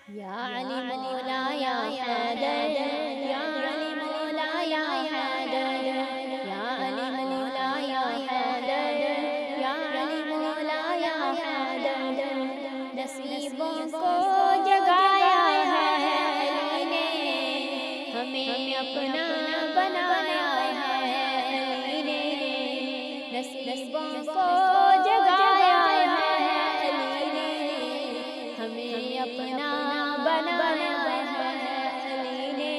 یا علی مولا یا حیدر، یا علی مولا یا حیدر، یا علی مولا یا حیدر، یا علی مولا یا حیدر، نصیبوں کو جگایا ہے علی نے، ہمیں اپنا بنایا ہے علی نے، نصیبوں کو جگایا ہے علی نے، ہمیں اپنا بنایا ہے علی نے،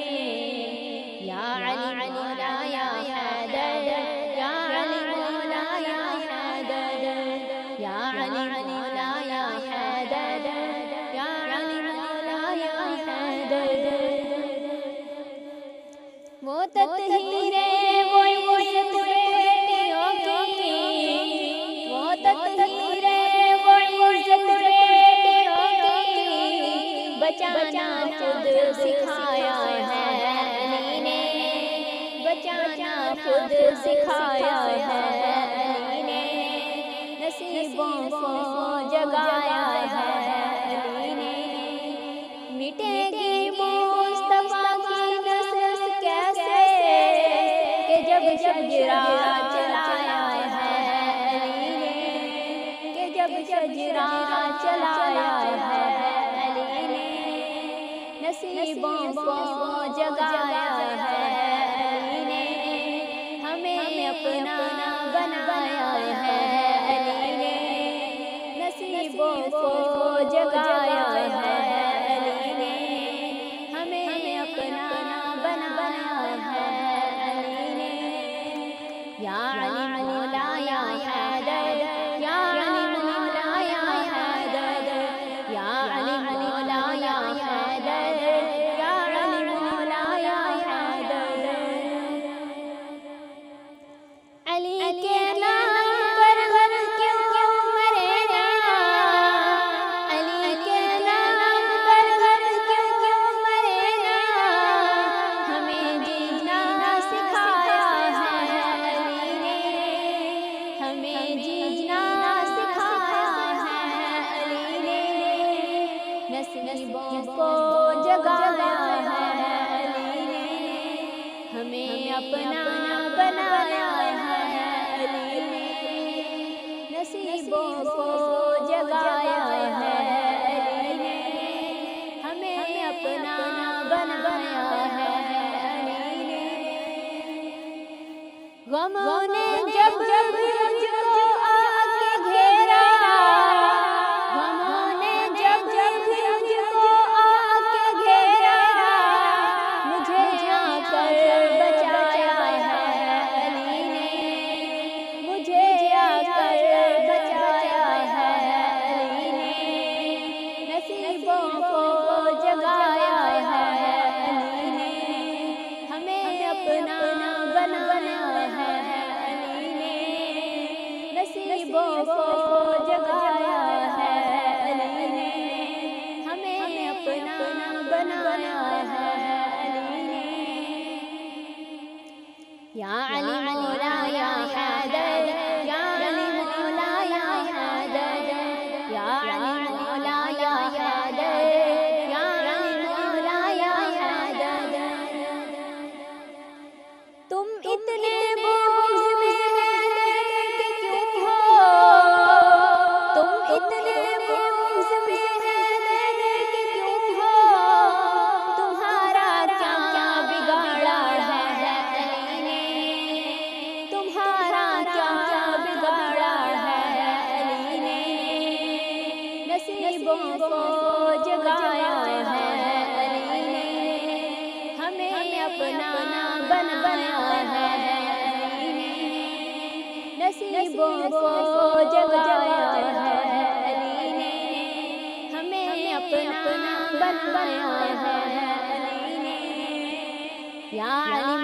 یا علی مولا یا حیدر، یا علی مولا یا حیدر، یا علی مولا یا حیدر، یا علی مولا یا حیدر، وہ تطہیر وہ عزت بیٹیوں کی، وہ تطہیر وہ عزت بیٹیوں کی، بچانا خود سکھایا ہے علی نے، بچانا خود سکھایا ہے علی نے، نصیبوں کو جگایا ہے علی نے، مٹے گی مصطفیٰ کی نسل کیسے کہ جب شجرہ چلایا ہے علی نے، کہ جب شجرہ چلایا ہے علی نے، نصیبوں کو جگایا ہے علی نے، ہمیں اپنا بنایا ہے علی نے، نصیبوں کو جگایا ہے علی نے، ہمیں اپنا بنایا ہے علی نے، یا علی مولا یا حیدر، یا علی مولا یا حیدر، یا علی مولا یا حیدر، یا علی مولا یا حیدر، علی کے نام پر غم کیوں مرے نا، علی کے نام پر غم کیوں مرے نا، ہمیں جینا سکھایا ہے علی نے، ہمیں جینا سکھایا ہے علی نے، نصیبوں کو جگایا ہے علی نے، ہمیں اپنا بنایا ہے علی نے، نصیبوں کو جگایا ہے علی نے، ہمیں اپنا بنایا ہے علی نے، غموں نے جب مجھ کو آ کے گھیرا، غموں نے جب مجھ کو آ کے گھیرا، مجھے آ کر بچایا ہے علی نے، مجھے آ کر بچایا ہے علی نے، نصیبوں کو جگایا ہے علی نے، ہمیں اپنا بنایا ہے علی نے، نصیبوں کو جگایا ہے علی نے، ہمیں اپنا بنایا ہے علی نے، یا علی مولا یا حیدر، یا علی مولا یا حیدر، یا علی مولا یا حیدر، یا علی مولا یا حیدر، تم اتنے بغض میں حیدر کے کیوں ہو، تم اتنے بغض میں حیدر کے کیوں ہو، تمہارا کیا بگاڑا ہے علی نے، تمہارا کیا بگاڑا ہے علی نے، نصیبوں کو جگایا ہے علی نے، ہمیں اپنا بنایا ہے علی نے، نصیبوں کو جگایا ہے علی نے، ہمیں اپنا بنایا ہے علی نے، یا علی